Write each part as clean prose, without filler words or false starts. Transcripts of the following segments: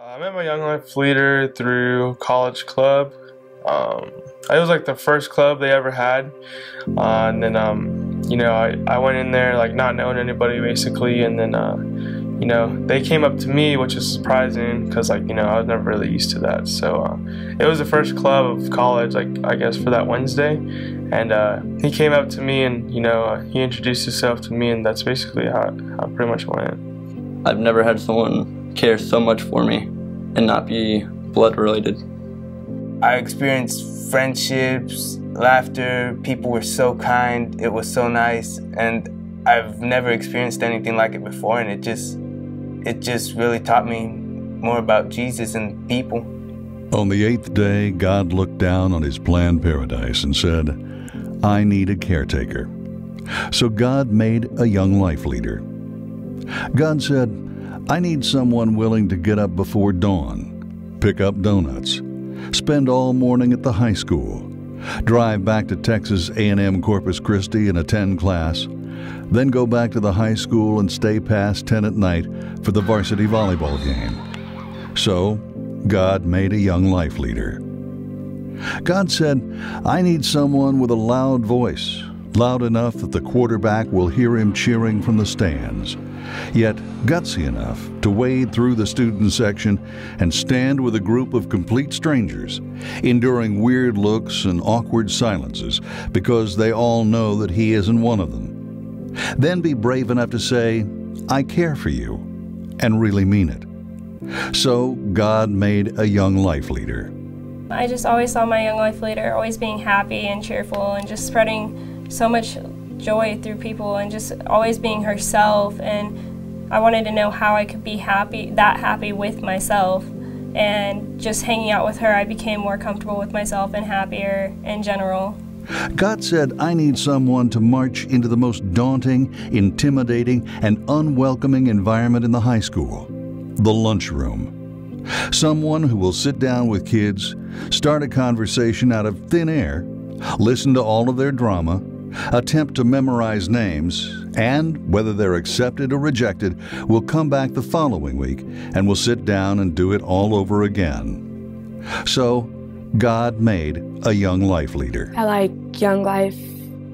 I met my Young Life leader through college club. It was like the first club they ever had, and then I went in there like not knowing anybody basically, and then they came up to me, which is surprising because I was never really used to that. So it was the first club of college, like I guess for that Wednesday, and he came up to me and he introduced himself to me, and that's basically how it pretty much went. I've never had someone care so much for me and not be blood related. I experienced friendships, laughter, people were so kind, it was so nice, and I've never experienced anything like it before, and it just really taught me more about Jesus and people. On the 8th day, God looked down on his planned paradise and said, "I need a caretaker." So God made a Young Life leader. God said, "I need someone willing to get up before dawn, pick up donuts, spend all morning at the high school, drive back to Texas A&M Corpus Christi and attend class, then go back to the high school and stay past 10 at night for the varsity volleyball game." So, God made a Young Life leader. God said, "I need someone with a loud voice, loud enough that the quarterback will hear him cheering from the stands, yet gutsy enough to wade through the student section and stand with a group of complete strangers, enduring weird looks and awkward silences because they all know that he isn't one of them. Then be brave enough to say, 'I care for you,' and really mean it." So God made a Young Life leader. I just always saw my Young Life leader always being happy and cheerful and just spreading so much joy through people and just always being herself, and I wanted to know how I could be that happy with myself, and just hanging out with her I became more comfortable with myself and happier in general. God said, "I need someone to march into the most daunting, intimidating, and unwelcoming environment in the high school, the lunchroom. Someone who will sit down with kids, start a conversation out of thin air, listen to all of their drama, attempt to memorize names, and, whether they're accepted or rejected, will come back the following week and will sit down and do it all over again." So, God made a Young Life leader. I like Young Life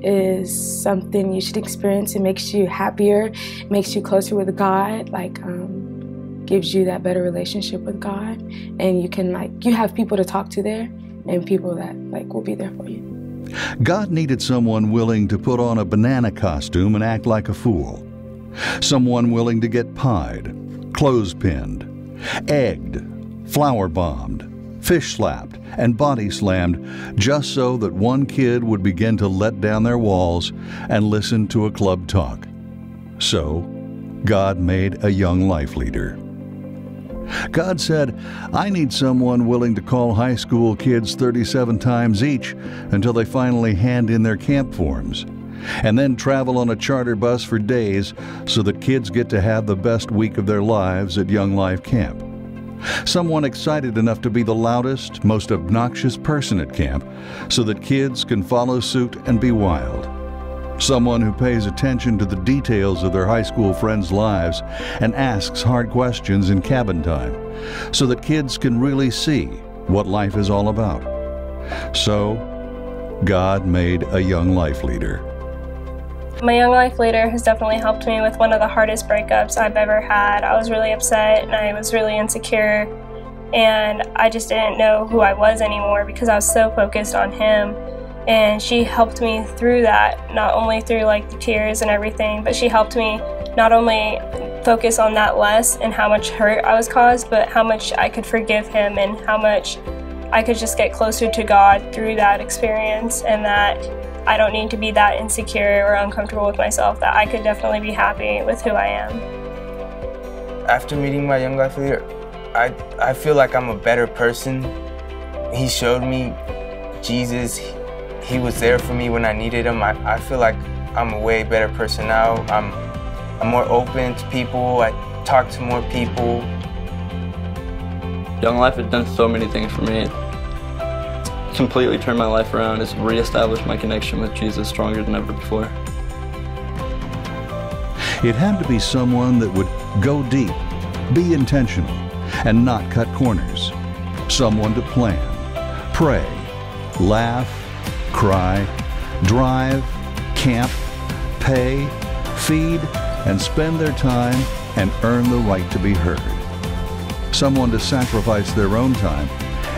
is something you should experience. It makes you happier, makes you closer with God, gives you that better relationship with God, and you have people to talk to there, and people that will be there for you. God needed someone willing to put on a banana costume and act like a fool. Someone willing to get pied, clothespinned, egged, flower bombed, fish slapped, and body slammed just so that one kid would begin to let down their walls and listen to a club talk. So, God made a Young Life leader. God said, "I need someone willing to call high school kids 37 times each until they finally hand in their camp forms, and then travel on a charter bus for days so that kids get to have the best week of their lives at Young Life Camp. Someone excited enough to be the loudest, most obnoxious person at camp so that kids can follow suit and be wild. Someone who pays attention to the details of their high school friends' lives and asks hard questions in cabin time so that kids can really see what life is all about." So, God made a Young Life leader. My Young Life leader has definitely helped me with one of the hardest breakups I've ever had. I was really upset and I was really insecure, and I just didn't know who I was anymore because I was so focused on him. And she helped me through that, not only through the tears and everything, but she helped me not only focus on that less and how much hurt I was caused, but how much I could forgive him and how much I could just get closer to God through that experience, and that I don't need to be that insecure or uncomfortable with myself, that I could definitely be happy with who I am. After meeting my Young Life leader, I feel like I'm a better person. He showed me Jesus. He was there for me when I needed him. I feel like I'm a way better person now. I'm more open to people. I talk to more people. Young Life has done so many things for me. It's completely turned my life around. It's reestablished my connection with Jesus stronger than ever before. It had to be someone that would go deep, be intentional, and not cut corners. Someone to plan, pray, laugh, cry, drive, camp, pay, feed, and spend their time and earn the right to be heard. Someone to sacrifice their own time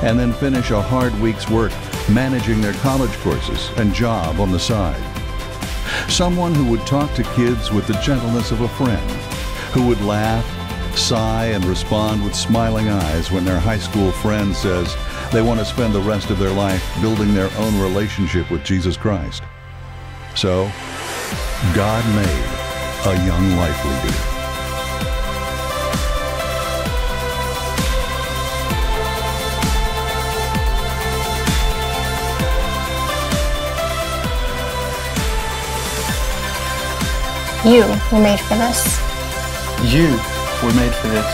and then finish a hard week's work managing their college courses and job on the side. Someone who would talk to kids with the gentleness of a friend, who would laugh, sigh, and respond with smiling eyes when their high school friend says they want to spend the rest of their life building their own relationship with Jesus Christ. So, God made a young life leader. You were made for this. You were made for this.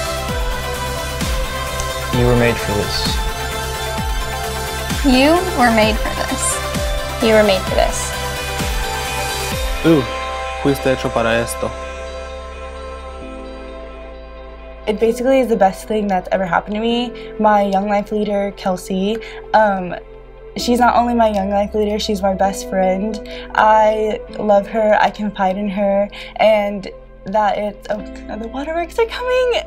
You were made for this. You were made for this. You were made for this. Tú fuiste hecho para esto. It basically is the best thing that's ever happened to me. My Young Life leader, Kelsey, she's not only my Young Life leader, she's my best friend. I love her, I confide in her, and that it's, oh, the waterworks are coming!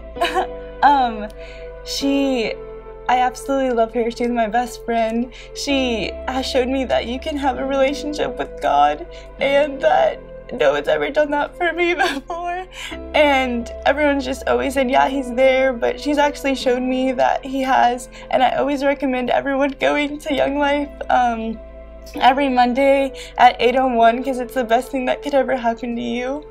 I absolutely love her. She's my best friend. She has showed me that you can have a relationship with God, and that no one's ever done that for me before. And everyone's just always said, yeah, he's there, but she's actually showed me that he has. And I always recommend everyone going to Young Life every Monday at 8:01 because it's the best thing that could ever happen to you.